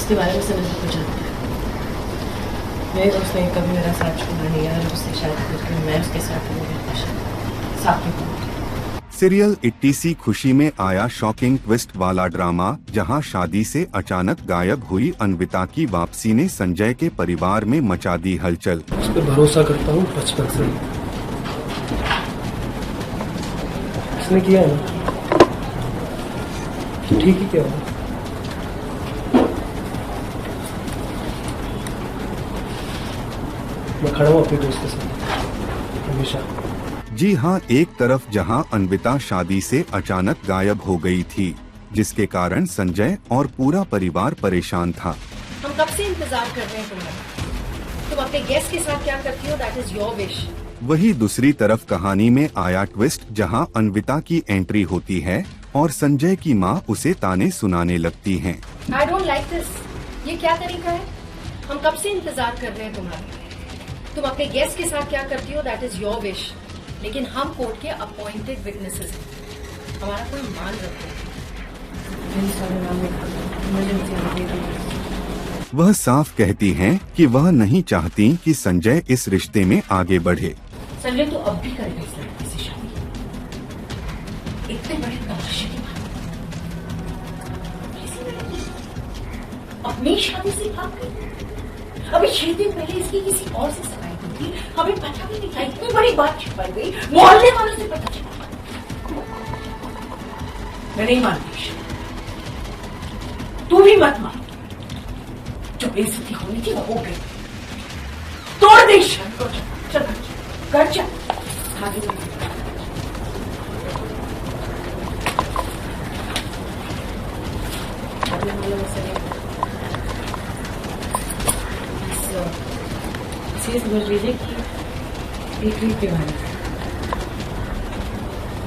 जिसके बारे में समझ कुछ जानता है। मेरे दोस्त ने कभी मेरा साथ छोड़ा नहीं यार, उससे शादी करके मैं उसके साथ साथ में। सीरियल 80सी खुशी में आया शॉकिंग ट्विस्ट वाला ड्रामा, जहां शादी से अचानक गायब हुई अन्विता की वापसी ने संजय के परिवार में मचा दी हलचल। उस पर भरोसा करता हूँ बचपन से। इसने किया है ना, तो ठीक ही क्या हुआ। मैं खड़ा हूँ अपने दोस्त के साथ हमेशा। जी हाँ, एक तरफ जहां अन्विता शादी से अचानक गायब हो गई थी, जिसके कारण संजय और पूरा परिवार परेशान था। हम कब से इंतजार कर रहे हैं तुम्हारा। तुम अपने गेस्ट के साथ क्या करती हो, दैट इज योर विश। वही दूसरी तरफ कहानी में आया ट्विस्ट, जहां अन्विता की एंट्री होती है और संजय की मां उसे ताने सुनाने लगती हैं। I don't like this. ये क्या तरीका है। हम कब से इंतजार कर रहे हैं तुम्हारा। तुम अपने गेस्ट के साथ क्या करती हो, दैट इज योर विश, लेकिन हम कोर्ट के अपॉइंटेड विटनेसेस हैं। हमारा कोई मान रखो। वह साफ कहती हैं कि वह नहीं चाहती कि संजय इस रिश्ते में आगे बढ़े। संजय तो अब भी करेगा इस लड़की से शादी। इतने बड़े तमाशे की बात अपनी शादी से भाग गई। अभी 6 दिन पहले इसकी किसी और से शिकायत हुई थी, हमें पता भी नहीं था। इतनी बड़ी बात छिपाई गई, मोहल्ले वालों से पता चला। मैं नहीं मानती, तू भी मत मान। जो बेइज्जती होनी थी वो हो गई। तोड़ दे शर्त को। चल कर चल आगे बढ़। समझ लीजिए कि एक रीत के बारे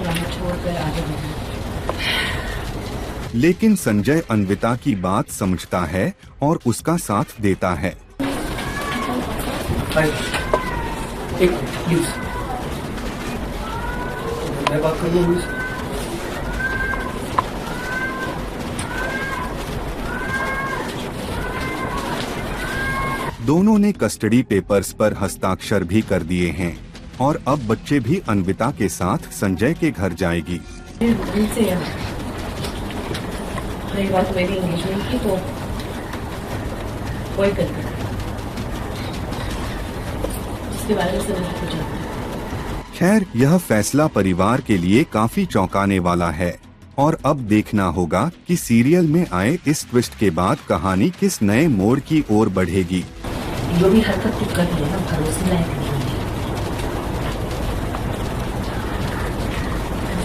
में छोड़कर आगे बढ़ना। लेकिन संजय अन्विता की बात समझता है और उसका साथ देता है। एक प्लीज, मैं बात कर लूँ। दोनों ने कस्टडी पेपर्स पर हस्ताक्षर भी कर दिए हैं और अब बच्चे भी अन्विता के साथ संजय के घर जाएगी। बात मेरी एंगेजमेंट की तो कोई करता है, जिसके बारे में समझ कुछ जानता है। खैर, यह फैसला परिवार के लिए काफी चौंकाने वाला है और अब देखना होगा कि सीरियल में आए इस ट्विस्ट के बाद कहानी किस नए मोड़ की ओर बढ़ेगी। जो भी हरकत तू कर रही है ना, भरोसे लायक नहीं है।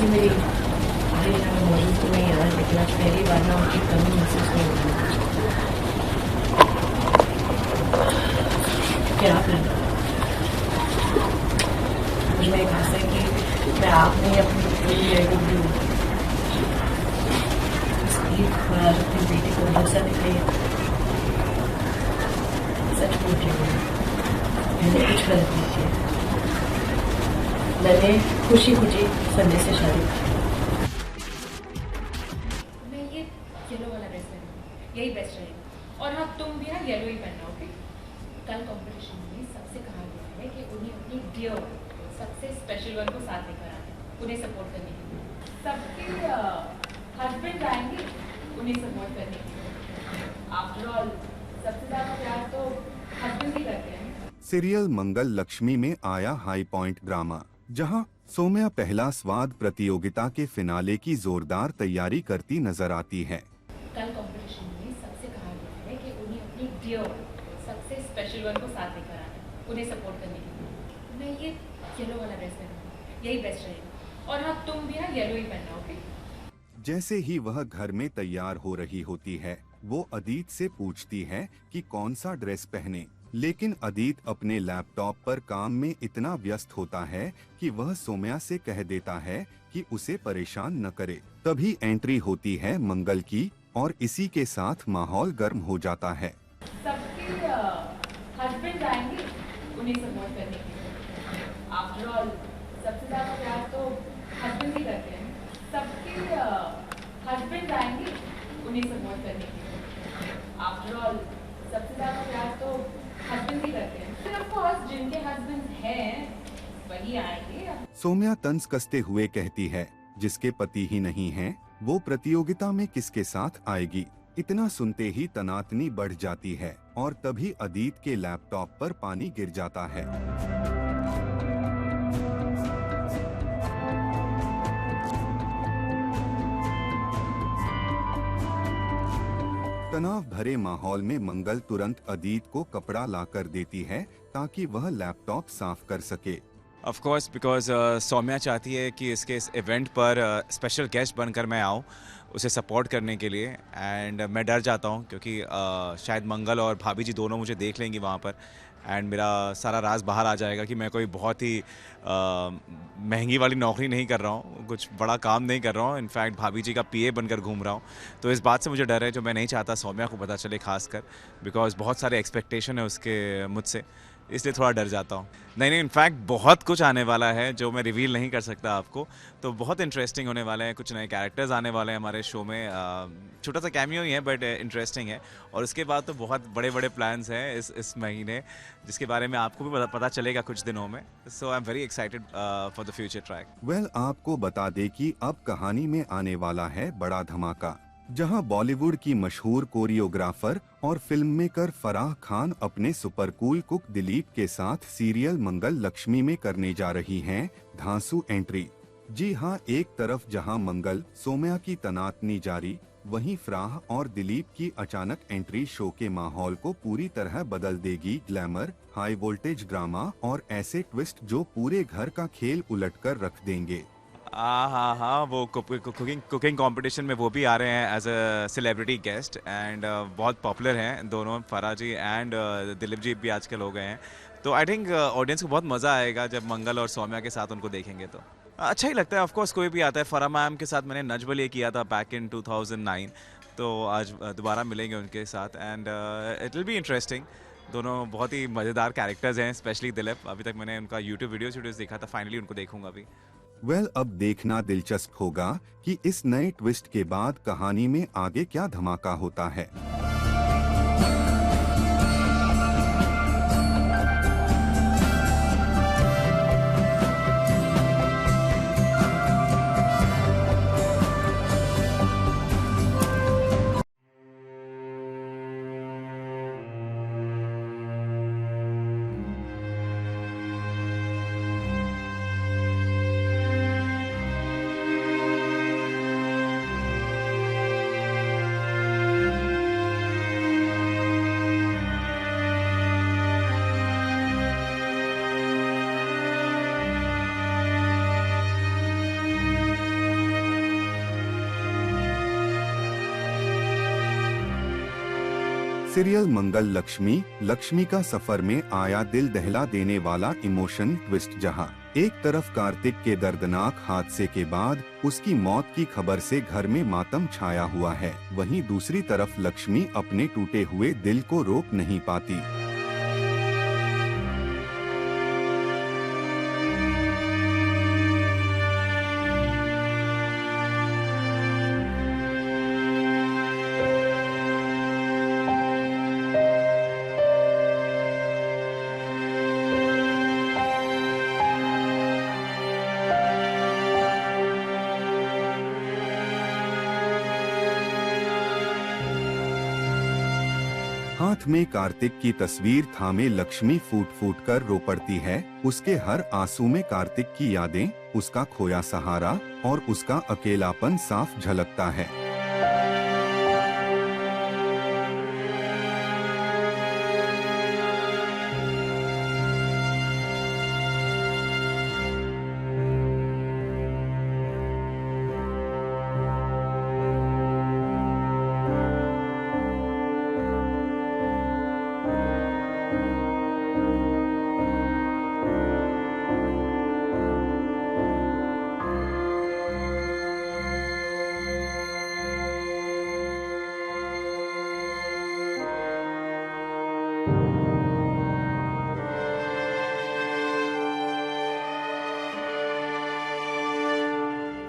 मेरी मौजूद तो नहीं यार, लेकिन आज पहली बार ना उनकी कमी महसूस नहीं होती। क्या करना मुझे एक आशा है कि मैं आपने अपनी अपनी बेटी को भरोसा दिखाई। सच बोलिए, मैंने कुछ गलत नहीं किया। मैंने खुशी खुशी संजय से शादी की। मैं ये येलो वाला ड्रेस पहनूंगी, यही बेस्ट रहेगा। और हाँ, तुम भी ना येलो ही पहनना, ओके। कल कंपटीशन में सबसे कहा गया है कि उन्हें अपनी डियर सबसे स्पेशल वन को साथ लेकर आना है, उन्हें सपोर्ट करने के लिए। सबके हस्बैंड आएंगे उन्हें सपोर्ट करने के लिए। आफ्टर ऑल सबसे ज्यादा प्यार तो हस्बैंड ही करते हैं। सीरियल मंगल लक्ष्मी में आया हाई पॉइंट ड्रामा, जहां सौम्या पहला स्वाद प्रतियोगिता के फिनाले की जोरदार तैयारी करती नजर आती है। कल कंपटीशन में सबसे कहा गया है कि उन्हें अपनी डियर सबसे स्पेशल वन को साथ लेकर आना है, उन्हें सपोर्ट करने के लिए। मैं ये येलो वाला ड्रेस पहनूंगी, यही बेस्ट रहेगा। और हाँ, तुम भी ना येलो ही पहनना, ओके। जैसे ही वह घर में तैयार हो रही होती है, वो अदित से पूछती है कि कौन सा ड्रेस पहने, लेकिन अदित अपने लैपटॉप पर काम में इतना व्यस्त होता है कि वह सौम्या से कह देता है कि उसे परेशान न करे। तभी एंट्री होती है मंगल की और इसी के साथ माहौल गर्म हो जाता है। सबके हस्बैंड आएंगे उन्हें सपोर्ट करने के लिए। आफ्टर ऑल सबसे ज्यादा प्यार तो हस्बैंड ही करते हैं। सबके हस्बैंड आएंगे उन्हें सपोर्ट करने के लिए। आफ्टर ऑल सबसे ज़्यादा प्यार तो हस्बैंड ही करते हैं, फिर ऑफ कोर्स जिनके हस्बैंड हैं वही आएंगे। सौम्या तंज कसते हुए कहती है, जिसके पति ही नहीं हैं, वो प्रतियोगिता में किसके साथ आएगी। इतना सुनते ही तनातनी बढ़ जाती है और तभी अदीत के लैपटॉप पर पानी गिर जाता है। तनाव भरे माहौल में मंगल तुरंत अदीत को कपड़ा लाकर देती है ताकि वह लैपटॉप साफ कर सके। ऑफ कोर्स बिकॉज सौम्या चाहती है कि इसके इस इवेंट पर स्पेशल गेस्ट बनकर मैं आऊँ उसे सपोर्ट करने के लिए। एंड मैं डर जाता हूँ क्योंकि शायद मंगल और भाभी जी दोनों मुझे देख लेंगी वहाँ पर एंड मेरा सारा राज बाहर आ जाएगा कि मैं कोई बहुत ही महंगी वाली नौकरी नहीं कर रहा हूँ, कुछ बड़ा काम नहीं कर रहा हूँ, इनफैक्ट भाभी जी का पीए बनकर घूम रहा हूँ। तो इस बात से मुझे डर है जो मैं नहीं चाहता सौम्या को पता चले, खासकर बिकॉज बहुत सारे एक्सपेक्टेशन है उसके मुझसे, इसलिए थोड़ा डर जाता हूँ। नहीं, इनफैक्ट बहुत कुछ आने वाला है जो मैं रिवील नहीं कर सकता आपको, तो बहुत इंटरेस्टिंग होने वाले हैं। कुछ नए कैरेक्टर्स आने वाले हैं हमारे शो में, छोटा सा कैमियो ही है बट इंटरेस्टिंग है। और उसके बाद तो बहुत बड़े बड़े प्लान्स हैं इस महीने, जिसके बारे में आपको भी पता चलेगा कुछ दिनों में। So I am very excited for the future track. Well, आपको बता दे कि अब कहानी में आने वाला है बड़ा धमाका, जहां बॉलीवुड की मशहूर कोरियोग्राफर और फिल्म मेकर फराह खान अपने सुपर कूल कुक दिलीप के साथ सीरियल मंगल लक्ष्मी में करने जा रही हैं धांसू एंट्री। जी हां, एक तरफ जहां मंगल सौम्या की तनातनी जारी, वहीं फराह और दिलीप की अचानक एंट्री शो के माहौल को पूरी तरह बदल देगी। ग्लैमर, हाई वोल्टेज ड्रामा और ऐसे ट्विस्ट जो पूरे घर का खेल उलटकर रख देंगे। हाँ, वो कुकिंग कंपटीशन में वो भी आ रहे हैं as a celebrity guest and बहुत पॉपुलर हैं दोनों, फराह जी एंड दिलीप जी भी आजकल हो गए हैं। तो आई थिंक ऑडियंस को बहुत मज़ा आएगा जब मंगल और सौम्या के साथ उनको देखेंगे, तो अच्छा ही लगता है। ऑफकोर्स कोई भी आता है, फराह मैम के साथ मैंने नजबल ये किया था बैक इन 2009, तो आज दोबारा मिलेंगे उनके साथ and it will be interesting. दोनों बहुत ही मज़ेदार कैरेक्टर्स हैं, स्पेशली दिलीप। अभी तक मैंने उनका यूट्यूब वीडियोज़ देखा था, फाइनली उनको देखूंगा अभी। वेल, अब देखना दिलचस्प होगा कि इस नए ट्विस्ट के बाद कहानी में आगे क्या धमाका होता है। सीरियल मंगल लक्ष्मी लक्ष्मी का सफर में आया दिल दहला देने वाला इमोशन ट्विस्ट, जहां एक तरफ कार्तिक के दर्दनाक हादसे के बाद उसकी मौत की खबर से घर में मातम छाया हुआ है, वहीं दूसरी तरफ लक्ष्मी अपने टूटे हुए दिल को रोक नहीं पाती। हाथ में कार्तिक की तस्वीर थामे लक्ष्मी फूट फूट कर रो पड़ती है। उसके हर आंसू में कार्तिक की यादें, उसका खोया सहारा और उसका अकेलापन साफ झलकता है।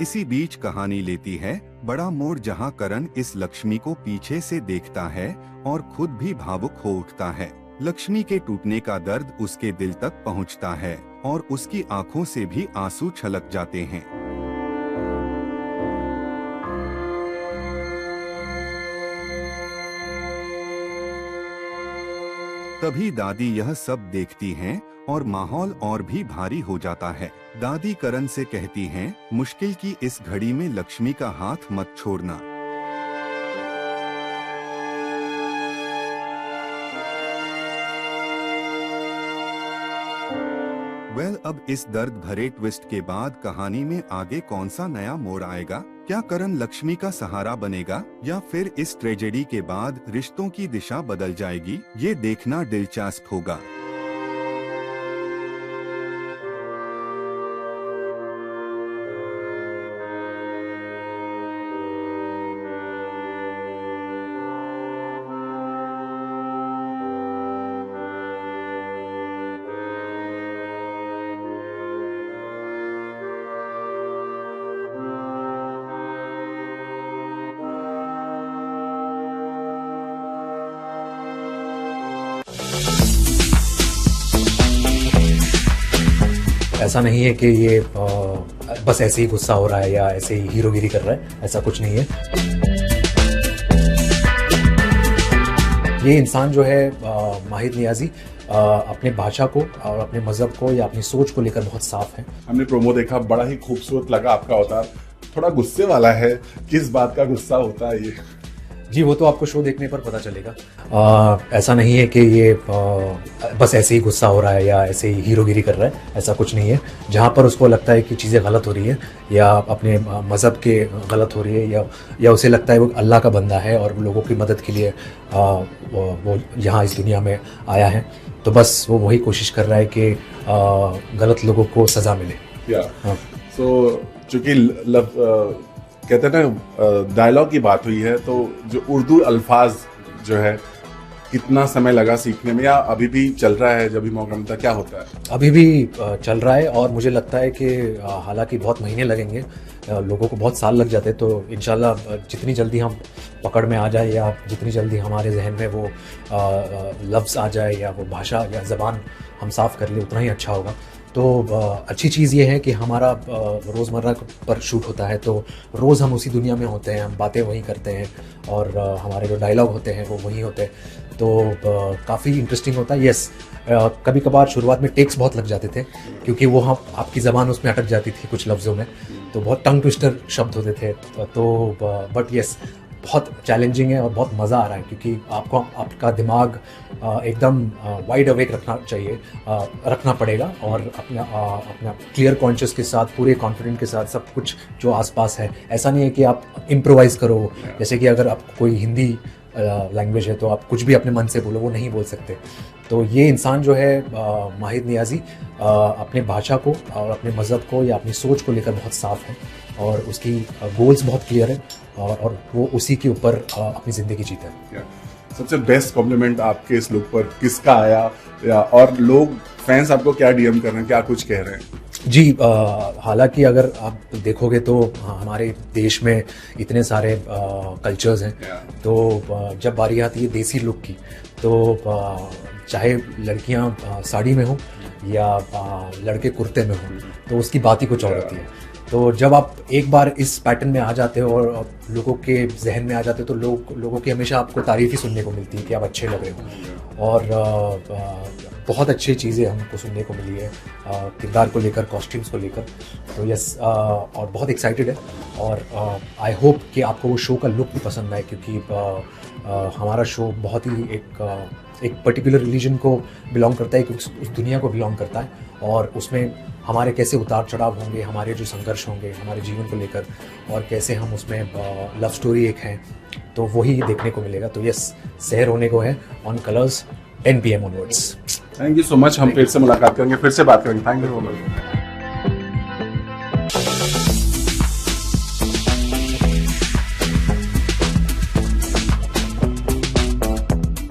इसी बीच कहानी लेती है बड़ा मोड़, जहां करण इस लक्ष्मी को पीछे से देखता है और खुद भी भावुक हो उठता है। लक्ष्मी के टूटने का दर्द उसके दिल तक पहुंचता है और उसकी आंखों से भी आंसू छलक जाते हैं। तभी दादी यह सब देखती हैं और माहौल और भी भारी हो जाता है। दादी करण से कहती हैं, मुश्किल की इस घड़ी में लक्ष्मी का हाथ मत छोड़ना। अब इस दर्द भरे ट्विस्ट के बाद कहानी में आगे कौन सा नया मोड़ आएगा? क्या करण लक्ष्मी का सहारा बनेगा या फिर इस ट्रेजेडी के बाद रिश्तों की दिशा बदल जाएगी? ये देखना दिलचस्प होगा। ऐसा नहीं है कि ये बस ऐसे ही गुस्सा हो रहा है या ऐसे ही हीरोगिरी कर रहा है, ऐसा कुछ नहीं है। ये इंसान जो है माहिर नियाजी अपने भाषा को और अपने मजहब को या अपनी सोच को लेकर बहुत साफ है। हमने प्रोमो देखा, बड़ा ही खूबसूरत लगा आपका अवतार। थोड़ा गुस्से वाला है, किस बात का गुस्सा होता है ये? जी वो तो आपको शो देखने पर पता चलेगा। ऐसा नहीं है कि ये बस ऐसे ही गुस्सा हो रहा है या ऐसे ही हीरोगिरी कर रहा है, ऐसा कुछ नहीं है। जहाँ पर उसको लगता है कि चीज़ें गलत हो रही है या अपने मज़हब के गलत हो रही है या उसे लगता है वो अल्लाह का बंदा है और लोगों की मदद के लिए वो यहाँ इस दुनिया में आया है, तो बस वो वही कोशिश कर रहा है कि गलत लोगों को सज़ा मिले। सो चूँकि कहते हैं ना डायलॉग की बात हुई है, तो जो उर्दू अल्फाज जो है कितना समय लगा सीखने में या अभी भी चल रहा है? जब भी मौका मिलता क्या होता है? अभी भी चल रहा है और मुझे लगता है कि हालांकि बहुत महीने लगेंगे, लोगों को बहुत साल लग जाते हैं, तो इंशाल्लाह जितनी जल्दी हम पकड़ में आ जाए या जितनी जल्दी हमारे जहन में वो लफ्ज़ आ जाए या वो भाषा या ज़बान हम साफ़ कर ले, उतना ही अच्छा होगा। तो अच्छी चीज़ ये है कि हमारा रोज़मर्रा पर शूट होता है, तो रोज़ हम उसी दुनिया में होते हैं, हम बातें वही करते हैं और हमारे जो डायलॉग होते हैं वो वही होते हैं, तो काफ़ी इंटरेस्टिंग होता है। यस, कभी कभार शुरुआत में टेक्स बहुत लग जाते थे क्योंकि वो हम आपकी ज़बान उसमें अटक जाती थी कुछ लफ्ज़ों में, तो बहुत टंग ट्विस्टर शब्द होते थे, तो बट यस बहुत चैलेंजिंग है और बहुत मज़ा आ रहा है क्योंकि आपको आपका दिमाग एकदम वाइड अवेक रखना पड़ेगा और अपना क्लियर कॉन्शियस के साथ, पूरे कॉन्फिडेंट के साथ सब कुछ जो आसपास है। ऐसा नहीं है कि आप इम्प्रोवाइज़ करो, जैसे कि अगर आपको कोई हिंदी लैंग्वेज है तो आप कुछ भी अपने मन से बोलो, वो नहीं बोल सकते। तो ये इंसान जो है माहिर नियाजी अपने भाषा को और अपने मज़हब को या अपनी सोच को लेकर बहुत साफ है और उसकी गोल्स बहुत क्लियर है और वो उसी के ऊपर अपनी ज़िंदगी जीता है। सबसे बेस्ट कॉम्प्लीमेंट आपके इस लुक पर किसका आया या और लोग फैंस आपको क्या डीएम कर रहे हैं, क्या कुछ कह रहे हैं? जी हालांकि अगर आप देखोगे तो हमारे देश में इतने सारे कल्चर्स हैं, तो जब बारी आती है देसी लुक की, तो चाहे लड़कियां साड़ी में हो या लड़के कुर्ते में हो, तो उसकी बात ही कुछ और होती है। तो जब आप एक बार इस पैटर्न में आ जाते हो और लोगों के जहन में आ जाते हो, तो लोगों की हमेशा आपको तारीफ़ ही सुनने को मिलती है कि आप अच्छे लग रहे हो, और बहुत अच्छी चीज़ें हमको सुनने को मिली है किरदार को लेकर, कॉस्ट्यूम्स को लेकर। तो यस, और बहुत एक्साइटेड है और आई होप कि आपको वो शो का लुक भी पसंद आए, क्योंकि हमारा शो बहुत ही एक पर्टिकुलर रिलीजन को बिलोंग करता है, उस दुनिया को बिलोंग करता है, और उसमें हमारे कैसे उतार चढ़ाव होंगे, हमारे जो संघर्ष होंगे हमारे जीवन को लेकर, और कैसे हम उसमें लव स्टोरी एक है, तो वही देखने को मिलेगा। तो यस, सहर होने को है on colours 10 PM onwards. Thank you so much. हम फिर से मुलाकात करेंगे, फिर से बात करेंगे। Thank you so much.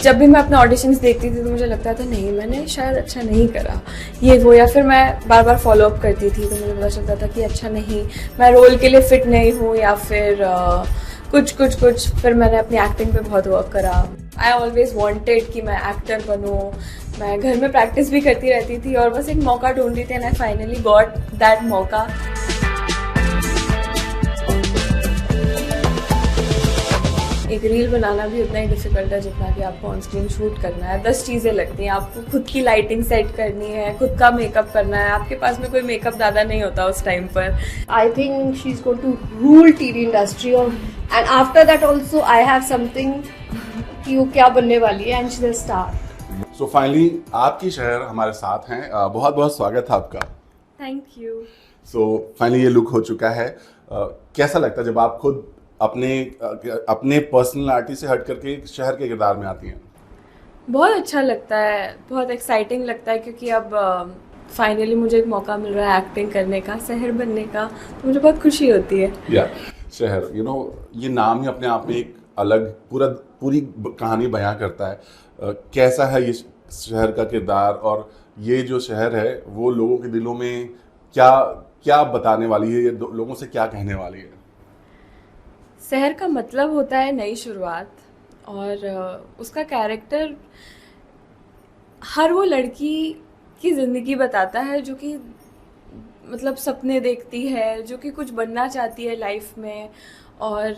जब भी मैं अपने ऑडिशंस देखती थी तो मुझे लगता था नहीं मैंने शायद अच्छा नहीं करा ये वो, या फिर मैं बार बार फॉलो अप करती थी तो मुझे पता चलता था कि अच्छा नहीं, मैं रोल के लिए फिट नहीं हूँ, या फिर कुछ फिर मैंने अपनी एक्टिंग पे बहुत वर्क करा। आई ऑलवेज वांटेड कि मैं एक्टर बनूँ, मैं घर में प्रैक्टिस भी करती रहती थी और बस एक मौका ढूंढ रही थी and I finally got that मौका। एक रील बनाना भी उतना ही डिफिकल्ट है जितना कि आपको ऑन स्क्रीन शूट करना है। 10 चीज़ें लगती हैं, आपको खुद की लाइटिंग सेट करनी है, खुद का मेकअप करना है, आपके पास में कोई मेकअप दादा नहीं होता उस टाइम पर। I think she's going to rule TV industry and after that also I have something कि वो क्या बनने वाली है and she's a star. So finally आपकी शहर हमारे साथ हैं, बहुत बहुत स्वागत है आपका। Thank you. सो फाइनली ये लुक हो चुका है, कैसा लगता है जब आप खुद अपने पर्सनालिटी से हट करके शहर के किरदार में आती हैं? बहुत अच्छा लगता है, बहुत एक्साइटिंग लगता है क्योंकि अब फाइनली मुझे एक मौका मिल रहा है एक्टिंग करने का, शहर बनने का, तो मुझे बहुत खुशी होती है। या शहर, ये नाम ही अपने आप में एक अलग पूरी कहानी बयां करता है। कैसा है ये शहर का किरदार, और ये जो शहर है वो लोगों के दिलों में क्या बताने वाली है, ये लोगों से क्या कहने वाली है? शहर का मतलब होता है नई शुरुआत, और उसका कैरेक्टर हर वो लड़की की ज़िंदगी बताता है जो कि मतलब सपने देखती है, जो कि कुछ बनना चाहती है लाइफ में, और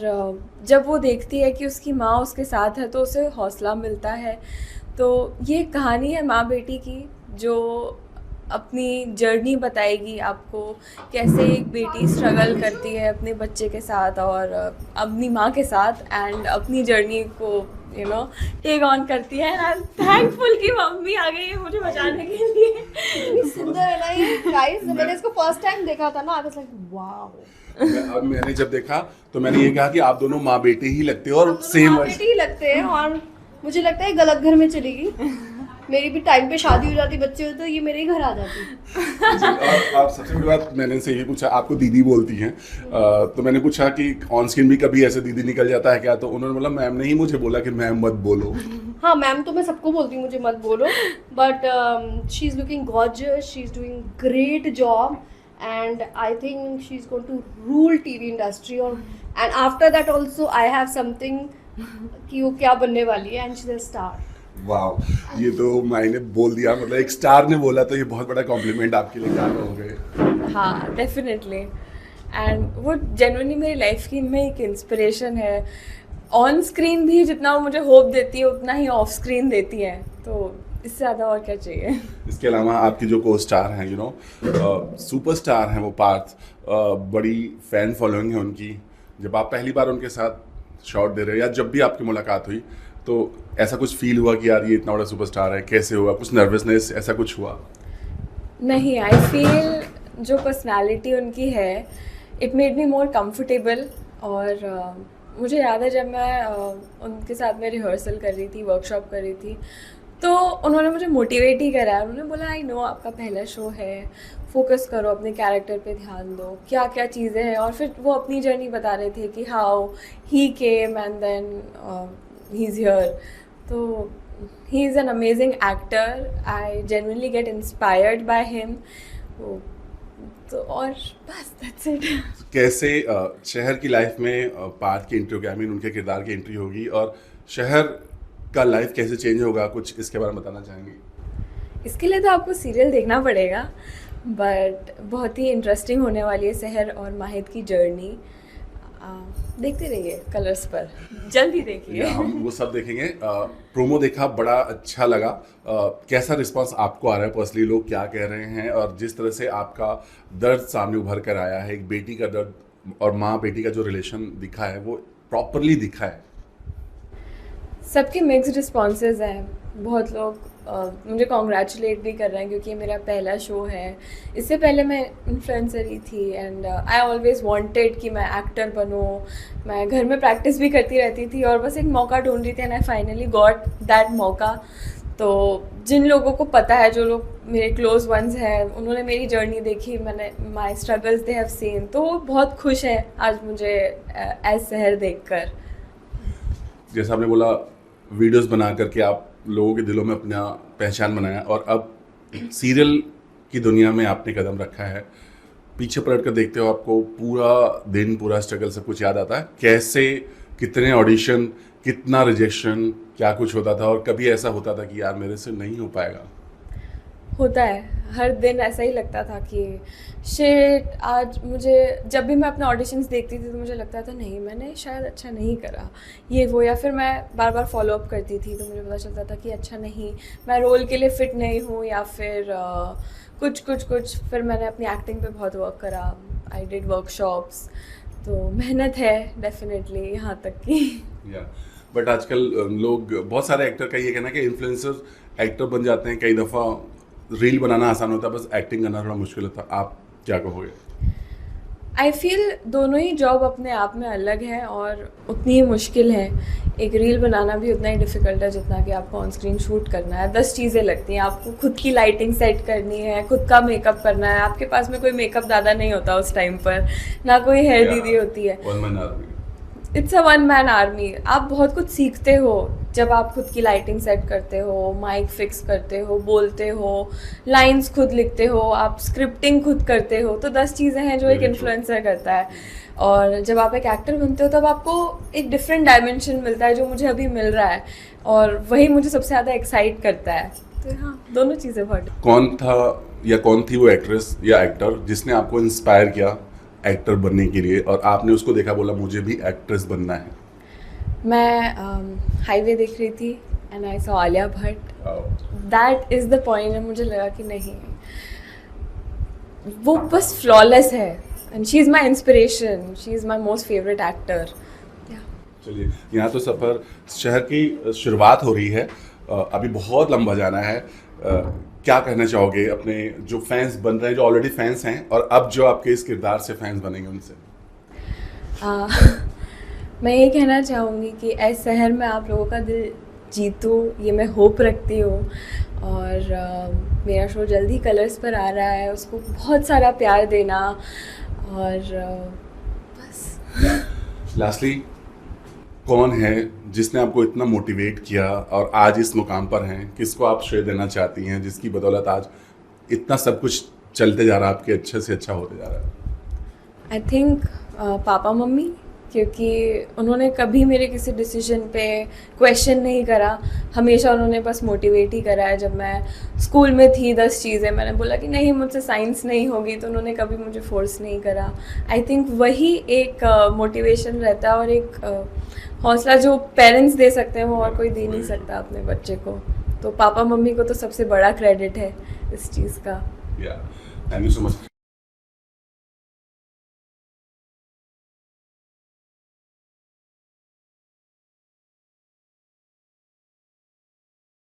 जब वो देखती है कि उसकी माँ उसके साथ है तो उसे हौसला मिलता है। तो ये कहानी है माँ बेटी की जो अपनी जर्नी बताएगी आपको, कैसे एक बेटी स्ट्रगल करती है अपने बच्चे के साथ और अपनी माँ के साथ, एंड अपनी जर्नी को टेक ऑन करती है। एंड थैंकफुल कि मम्मी आ गई है मुझे बचाने के लिए। इतनी सुंदर है ना ये गाइस, मैंने इसको फर्स्ट टाइम देखा था ना, आई वाज लाइक वाओ। अब मैंने जब देखा तो मैंने ये कहा कि आप दोनों माँ बेटी ही लगते हो, और सेम बेटी ही लगते हैं, और मुझे लगता है गलत घर में चलेगी। मेरी भी टाइम पे शादी हो जाती, बच्चे होते, तो ये मेरे ही घर आ जाती। आप सबसे बड़ी बात मैंने इनसे ये पूछा, आपको दीदी बोलती हैं, तो मैंने पूछा कि ऑन स्क्रीन भी कभी ऐसे दीदी निकल जाता है क्या? तो उन्होंने बोला मैम ने ही मुझे बोला कि मैम मत बोलो। हाँ मैम तो मैं सबको बोलती हूँ मुझे मत बोलो, but she is looking gorgeous, she is doing great job, and I think she is going to rule TV industry, and after that also I have something कि वो क्या बनने वाली है, and she is a star. वाह, ये तो मैंने बोल दिया, मतलब एक स्टार ने बोला तो ये बहुत बड़ा कॉम्प्लीमेंट आपके लिए, क्या कहोगे? हाँ डेफिनेटली, एंड वो जेन्युइनली मेरी लाइफ की में एक इंस्पिरेशन है। ऑन स्क्रीन भी जितना वो मुझे होप देती है उतना ही ऑफ स्क्रीन देती है, तो इससे ज़्यादा और क्या चाहिए। इसके अलावा आपकी जो को स्टार हैं सुपरस्टार हैं वो पार्थ, बड़ी फैन फॉलोइंग है उनकी। जब आप पहली बार उनके साथ शॉट दे रहे हो या जब भी आपकी मुलाकात हुई तो ऐसा कुछ फील हुआ कि यार ये इतना बड़ा सुपरस्टार है, कैसे हुआ? कुछ नर्वसनेस ऐसा कुछ हुआ? नहीं, आई फील जो पर्सनालिटी उनकी है it made me more comfortable. और मुझे याद है जब मैं उनके साथ में रिहर्सल कर रही थी, वर्कशॉप कर रही थी, तो उन्होंने मुझे मोटिवेट ही करा। उन्होंने बोला आई नो आपका पहला शो है, फोकस करो, अपने कैरेक्टर पे ध्यान दो, क्या क्या चीज़ें हैं। और फिर वो अपनी जर्नी बता रहे थे कि how he came and then he is here. तो he is an amazing actor, I genuinely get inspired by him. तो और बस दैट्स इट। कैसे शहर की लाइफ में पार्थ की एंट्री होगी, आई मीन उनके किरदार की एंट्री होगी, और शहर का लाइफ कैसे चेंज होगा, कुछ इसके बारे में बताना चाहेंगे? इसके लिए तो आपको सीरियल देखना पड़ेगा, बट बहुत ही इंटरेस्टिंग होने वाली है शहर और माहिद की जर्नी। देखते रहिए कलर्स पर, जल्दी देखिए। हम वो सब देखेंगे। प्रोमो देखा, बड़ा अच्छा लगा। कैसा रिस्पांस आपको आ रहा है पर्सनली, लोग क्या कह रहे हैं, और जिस तरह से आपका दर्द सामने उभर कर आया है, एक बेटी का दर्द और माँ बेटी का जो रिलेशन दिखा है वो प्रॉपरली दिखा है? सबके मिक्स्ड रिस्पॉन्सेज हैं। बहुत लोग मुझे कॉन्ग्रेचुलेट भी कर रहे हैं क्योंकि ये मेरा पहला शो है। इससे पहले मैं इन्फ्लुएंसर ही थी, एंड आई ऑलवेज वांटेड कि मैं एक्टर बनूँ। मैं घर में प्रैक्टिस भी करती रहती थी और बस एक मौका ढूंढ रही थी, and I finally got that मौका। तो जिन लोगों को पता है, जो लोग मेरे क्लोज वंस हैं, उन्होंने मेरी जर्नी देखी, मैंने माई स्ट्रगल्स दे हैव सीन, तो वो बहुत खुश हैं आज मुझे एज शहर देखकर। जैसा आपने बोला वीडियोस बना करके आप लोगों के दिलों में अपना पहचान बनाया और अब सीरियल की दुनिया में आपने कदम रखा है। पीछे पलट कर देखते हो, आपको पूरा दिन, पूरा स्ट्रगल सब कुछ याद आता है? कैसे, कितने ऑडिशन, कितना रिजेक्शन, क्या कुछ होता था? और कभी ऐसा होता था कि यार मेरे से नहीं हो पाएगा? होता है, हर दिन ऐसा ही लगता था कि शिट, आज मुझे, जब भी मैं अपने ऑडिशंस देखती थी तो मुझे लगता था नहीं, मैंने शायद अच्छा नहीं करा ये वो, या फिर मैं बार बार फॉलो अप करती थी तो मुझे पता चलता था कि अच्छा नहीं, मैं रोल के लिए फ़िट नहीं हूँ, या फिर कुछ। फिर मैंने अपनी एक्टिंग पे बहुत वर्क करा, आई डिड वर्कशॉप्स, तो मेहनत है डेफिनेटली यहाँ तक की। बट आजकल लोग, बहुत सारे एक्टर का ये कहना है कि इन्फ्लुएंसर एक्टर बन जाते हैं, कई दफ़ा रील बनाना आसान होता है, बस एक्टिंग करना थोड़ा मुश्किल होता है। आप क्या कहोगे? आई फील दोनों ही जॉब अपने आप में अलग है और उतनी ही मुश्किल है। एक रील बनाना भी उतना ही डिफ़िकल्ट है जितना कि आपको ऑन स्क्रीन शूट करना है। 10 चीज़ें लगती हैं, आपको खुद की लाइटिंग सेट करनी है, खुद का मेकअप करना है, आपके पास में कोई मेकअप दादा नहीं होता उस टाइम पर, ना कोई हेयर दीदी होती है। It's a one man army. आप बहुत कुछ सीखते हो जब आप खुद की लाइटिंग सेट करते हो, माइक फिक्स करते हो, बोलते हो, लाइंस खुद लिखते हो, आप स्क्रिप्टिंग खुद करते हो, तो 10 चीज़ें हैं जो एक इन्फ्लुएंसर करता है। और जब आप एक एक्टर बनते हो तब आपको एक डिफरेंट डायमेंशन मिलता है जो मुझे अभी मिल रहा है, और वही मुझे सबसे ज़्यादा एक्साइट करता है। तो हाँ, दोनों चीज़ें बहुत। कौन था या कौन थी वो एक्ट्रेस या एक्टर जिसने आपको इंस्पायर किया एक्टर बनने के लिए, और आपने उसको देखा, बोला मुझे भी एक्ट्रेस बनना है? मैं हाईवे देख रही थी and I saw Alia Bhatt. That is the point. मुझे लगा कि नहीं, वो बस फ्लॉलेस है and she is my inspiration, she is my most favourite actor. चलिए, यहाँ तो सफ़र शहर की शुरुआत हो रही है, अभी बहुत लंबा जाना है। क्या कहना चाहोगे अपने जो फैंस बन रहे हैं, जो ऑलरेडी फैंस हैं, और अब जो आपके इस किरदार से फैंस बनेंगे उनसे? मैं ये कहना चाहूँगी कि ऐसे शहर में आप लोगों का दिल जीतूँ, ये मैं होप रखती हूँ। और मेरा शो जल्दी कलर्स पर आ रहा है, उसको बहुत सारा प्यार देना, और बस। लास्टली, कौन है जिसने आपको इतना मोटिवेट किया और आज इस मुकाम पर हैं? किसको आप श्रेय देना चाहती हैं जिसकी बदौलत आज इतना सब कुछ चलते जा रहा है, आपके अच्छे से अच्छा होते जा रहा है? आई थिंक पापा मम्मी, क्योंकि उन्होंने कभी मेरे किसी डिसीजन पे क्वेश्चन नहीं करा, हमेशा उन्होंने बस मोटिवेट ही करा है। जब मैं स्कूल में थी, 10 चीज़ें मैंने बोला कि नहीं मुझसे साइंस नहीं होगी, तो उन्होंने कभी मुझे फोर्स नहीं करा। आई थिंक वही एक मोटिवेशन रहता है और एक हौसला जो पेरेंट्स दे सकते हैं वो और कोई दे नहीं सकता अपने बच्चे को। तो पापा मम्मी को तो सबसे बड़ा क्रेडिट है इस चीज़ का। Thank you so much.